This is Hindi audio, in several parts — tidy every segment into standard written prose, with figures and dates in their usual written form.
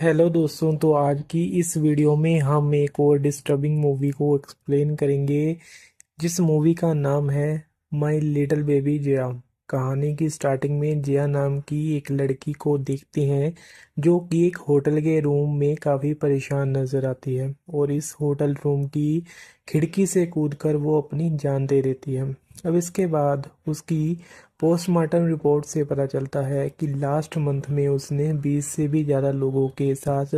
हेलो दोस्तों, तो आज की इस वीडियो में हम एक और डिस्टर्बिंग मूवी को एक्सप्लेन करेंगे जिस मूवी का नाम है माय लिटिल बेबी जया। कहानी की स्टार्टिंग में जया नाम की एक लड़की को देखते हैं जो कि एक होटल के रूम में काफ़ी परेशान नज़र आती है और इस होटल रूम की खिड़की से कूदकर वो अपनी जान दे देती है। अब इसके बाद उसकी पोस्टमार्टम रिपोर्ट से पता चलता है कि लास्ट मंथ में उसने 20 से भी ज़्यादा लोगों के साथ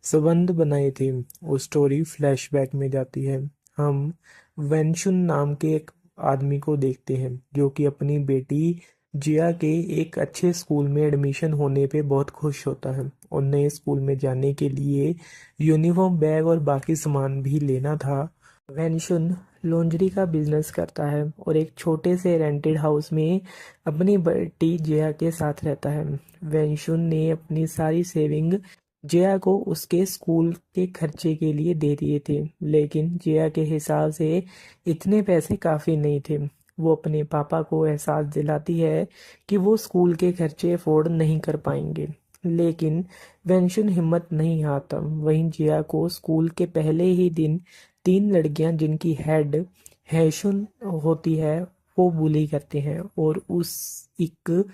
संबंध बनाए थे। वो स्टोरी फ्लैशबैक में जाती है। हम वेंशुन नाम के एक आदमी को देखते हैं जो कि अपनी बेटी जिया के एक अच्छे स्कूल में एडमिशन होने पे बहुत खुश होता है और नए स्कूल में जाने के लिए यूनिफॉर्म, बैग और बाकी सामान भी लेना था। वेंशुन लॉन्ड्री का बिजनेस करता है और एक छोटे से रेंटेड हाउस में अपनी बेटी जिया के साथ रहता है। वेंशुन ने अपनी सारी सेविंग जिया को उसके स्कूल के खर्चे के लिए दे दिए थे, लेकिन जिया के हिसाब से इतने पैसे काफ़ी नहीं थे। वो अपने पापा को एहसास दिलाती है कि वो स्कूल के खर्चे अफोर्ड नहीं कर पाएंगे, लेकिन वेंशन हिम्मत नहीं हारता। वहीं जिया को स्कूल के पहले ही दिन तीन लड़कियां जिनकी हेड हैशुन होती है वो बुली करते हैं और उस एक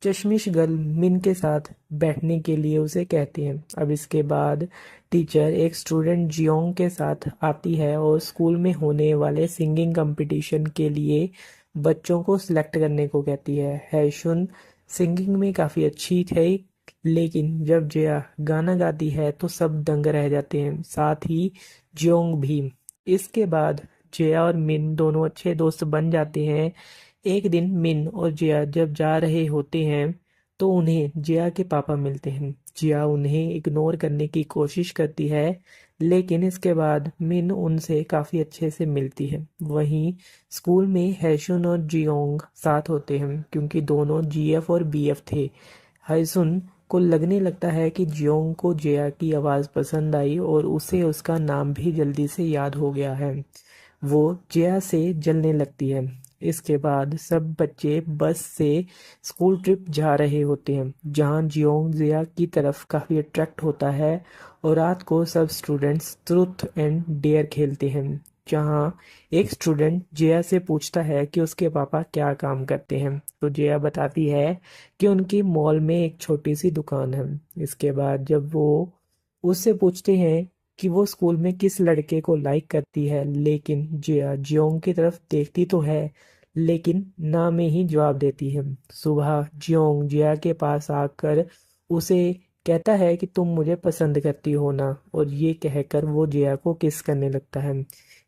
चश्मिश गर्ल मिन के साथ बैठने के लिए उसे कहती हैं। अब इसके बाद टीचर एक स्टूडेंट जियोंग के साथ आती है और स्कूल में होने वाले सिंगिंग कंपटीशन के लिए बच्चों को सिलेक्ट करने को कहती है। हैशुन सिंगिंग में काफ़ी अच्छी थी, लेकिन जब जया गाना गाती है तो सब दंग रह जाते हैं, साथ ही जियोंग भी। इसके बाद जया और मिन दोनों अच्छे दोस्त बन जाते हैं। एक दिन मिन और जिया जब जा रहे होते हैं तो उन्हें जिया के पापा मिलते हैं। जिया उन्हें इग्नोर करने की कोशिश करती है, लेकिन इसके बाद मिन उनसे काफ़ी अच्छे से मिलती है। वहीं स्कूल में हैशुन और जियोंग साथ होते हैं क्योंकि दोनों जीएफ और बीएफ थे। हैसुन को लगने लगता है कि जियोंग को जिया की आवाज़ पसंद आई और उसे उसका नाम भी जल्दी से याद हो गया है। वो जिया से जलने लगती है। इसके बाद सब बच्चे बस से स्कूल ट्रिप जा रहे होते हैं जहां जियोंग जिया की तरफ काफ़ी अट्रैक्ट होता है और रात को सब स्टूडेंट्स ट्रूथ एंड डेयर खेलते हैं जहां एक स्टूडेंट जिया से पूछता है कि उसके पापा क्या काम करते हैं, तो जिया बताती है कि उनकी मॉल में एक छोटी सी दुकान है। इसके बाद जब वो उससे पूछते हैं कि वो स्कूल में किस लड़के को लाइक करती है, लेकिन जिया जियोंग की तरफ देखती तो है लेकिन ना में ही जवाब देती है। सुबह जियोंग जिया के पास आकर उसे कहता है कि तुम मुझे पसंद करती हो ना, और ये कहकर वो जिया को किस करने लगता है।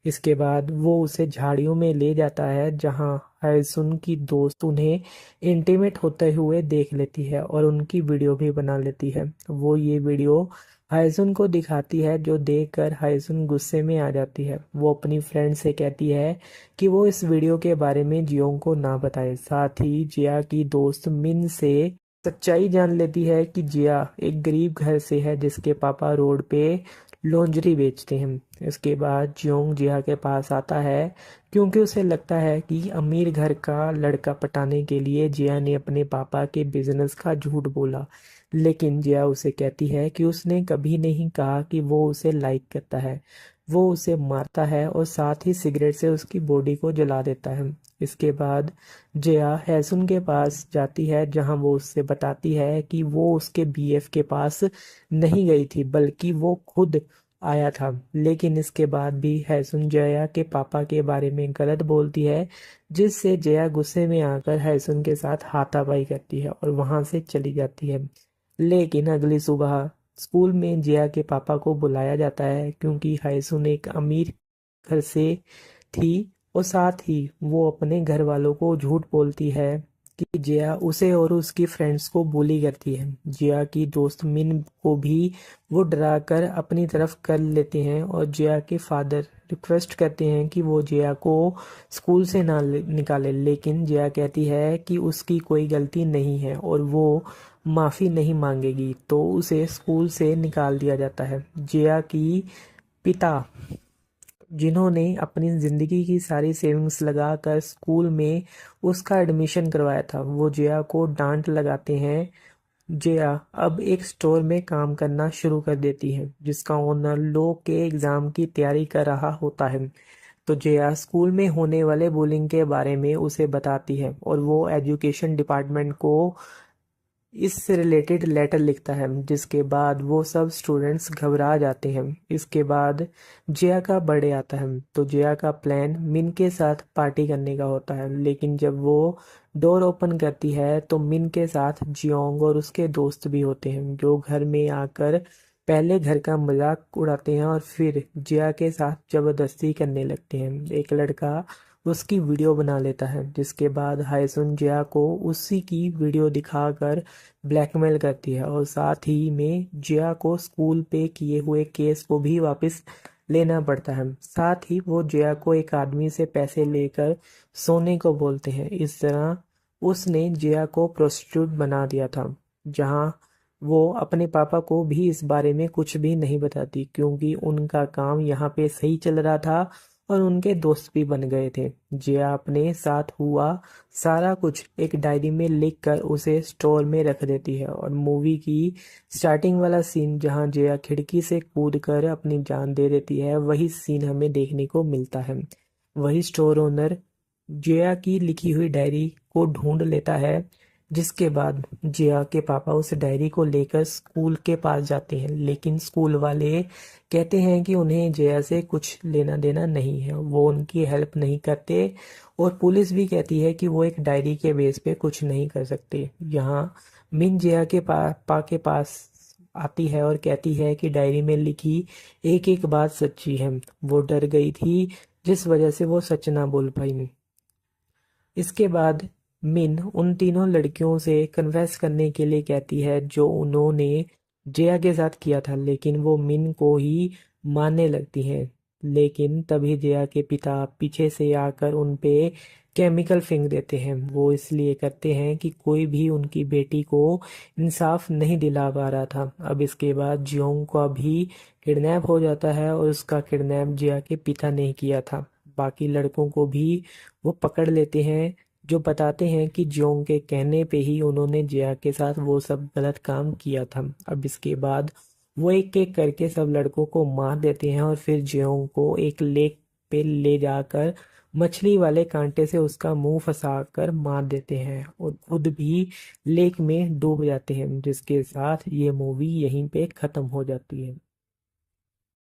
इसके बाद वो उसे झाड़ियों में ले जाता है जहां हायसुन की दोस्त उन्हें इंटीमेट होते हुए देख लेती है और उनकी वीडियो भी बना लेती है। वो ये वीडियो हायसुन को दिखाती है जो देखकर हायसुन गुस्से में आ जाती है। वो अपनी फ्रेंड से कहती है कि वो इस वीडियो के बारे में जियोंग को ना बताए। साथ ही जिया की दोस्त मिन से सच्चाई जान लेती है कि जिया एक गरीब घर से है जिसके पापा रोड पे लॉन्जरी बेचते हैं। इसके बाद जियोंग जिया के पास आता है क्योंकि उसे लगता है कि अमीर घर का लड़का पटाने के लिए जिया ने अपने पापा के बिजनेस का झूठ बोला, लेकिन जिया उसे कहती है कि उसने कभी नहीं कहा कि वो उसे लाइक करता है। वो उसे मारता है और साथ ही सिगरेट से उसकी बॉडी को जला देता है। इसके बाद जया हैसुन के पास जाती है जहां वो उससे बताती है कि वो उसके बीएफ के पास नहीं गई थी बल्कि वो खुद आया था, लेकिन इसके बाद भी हैसुन जया के पापा के बारे में गलत बोलती है, जिससे जया गुस्से में आकर हैसुन के साथ हाथापाई करती है और वहां से चली जाती है। लेकिन अगली सुबह स्कूल में जिया के पापा को बुलाया जाता है क्योंकि हायसुन एक अमीर घर से थी और साथ ही वो अपने घर वालों को झूठ बोलती है कि जिया उसे और उसकी फ्रेंड्स को bully करती है। जिया की दोस्त मिन को भी वो डरा कर अपनी तरफ कर लेते हैं और जिया के फादर रिक्वेस्ट करते हैं कि वो जिया को स्कूल से ना निकाले, लेकिन जिया कहती है कि उसकी कोई गलती नहीं है और वो माफ़ी नहीं मांगेगी, तो उसे स्कूल से निकाल दिया जाता है। जिया की पिता जिन्होंने अपनी ज़िंदगी की सारी सेविंग्स लगाकर स्कूल में उसका एडमिशन करवाया था, वो जिया को डांट लगाते हैं जिया अब एक स्टोर में काम करना शुरू कर देती है जिसका ओनर लॉ के एग्जाम की तैयारी कर रहा होता है। तो जिया स्कूल में होने वाले बुलिंग के बारे में उसे बताती है और वो एजुकेशन डिपार्टमेंट को इससे रिलेटेड लेटर लिखता है जिसके बाद वो सब स्टूडेंट्स घबरा जाते हैं। इसके बाद जिया का बर्थडे आता है तो जिया का प्लान मिन के साथ पार्टी करने का होता है, लेकिन जब वो डोर ओपन करती है तो मिन के साथ जियोंग और उसके दोस्त भी होते हैं जो घर में आकर पहले घर का मजाक उड़ाते हैं और फिर जिया के साथ जबरदस्ती करने लगते हैं। एक लड़का उसकी वीडियो बना लेता है जिसके बाद हायसुन जिया को उसी की वीडियो दिखाकर ब्लैकमेल करती है और साथ ही में जिया को स्कूल पे किए हुए केस को भी वापस लेना पड़ता है। साथ ही वो जिया को एक आदमी से पैसे लेकर सोने को बोलते हैं। इस तरह उसने जिया को प्रोस्टिट्यूट बना दिया था, जहां वो अपने पापा को भी इस बारे में कुछ भी नहीं बताती क्योंकि उनका काम यहाँ पे सही चल रहा था और उनके दोस्त भी बन गए थे। जिया अपने साथ हुआ सारा कुछ एक डायरी में लिखकर उसे स्टोर में रख देती है और मूवी की स्टार्टिंग वाला सीन जहां जिया खिड़की से कूदकर अपनी जान दे देती है, वही सीन हमें देखने को मिलता है। वही स्टोर ओनर जिया की लिखी हुई डायरी को ढूंढ लेता है जिसके बाद जिया के पापा उस डायरी को लेकर स्कूल के पास जाते हैं, लेकिन स्कूल वाले कहते हैं कि उन्हें जिया से कुछ लेना देना नहीं है, वो उनकी हेल्प नहीं करते और पुलिस भी कहती है कि वो एक डायरी के बेस पे कुछ नहीं कर सकते। यहाँ मिन जिया के पापा के पास आती है और कहती है कि डायरी में लिखी एक एक बात सच्ची है। वो डर गई थी जिस वजह से वो सच ना बोल पाई। इसके बाद मिन उन तीनों लड़कियों से कन्फेस करने के लिए कहती है जो उन्होंने जिया के साथ किया था, लेकिन वो मिन को ही मानने लगती हैं। लेकिन तभी जिया के पिता पीछे से आकर उन पे केमिकल फेंक देते हैं। वो इसलिए करते हैं कि कोई भी उनकी बेटी को इंसाफ नहीं दिला पा रहा था। अब इसके बाद जियोंग का भी किडनैप हो जाता है और उसका किडनैप जिया के पिता ने किया था। बाकी लड़कों को भी वो पकड़ लेते हैं जो बताते हैं कि जियोंग के कहने पे ही उन्होंने जिया के साथ वो सब गलत काम किया था। अब इसके बाद वो एक एक करके सब लड़कों को मार देते हैं और फिर जियोंग को एक लेक पे ले जाकर मछली वाले कांटे से उसका मुंह फंसाकर मार देते हैं और खुद भी लेक में डूब जाते हैं, जिसके साथ ये मूवी यहीं पे खत्म हो जाती है।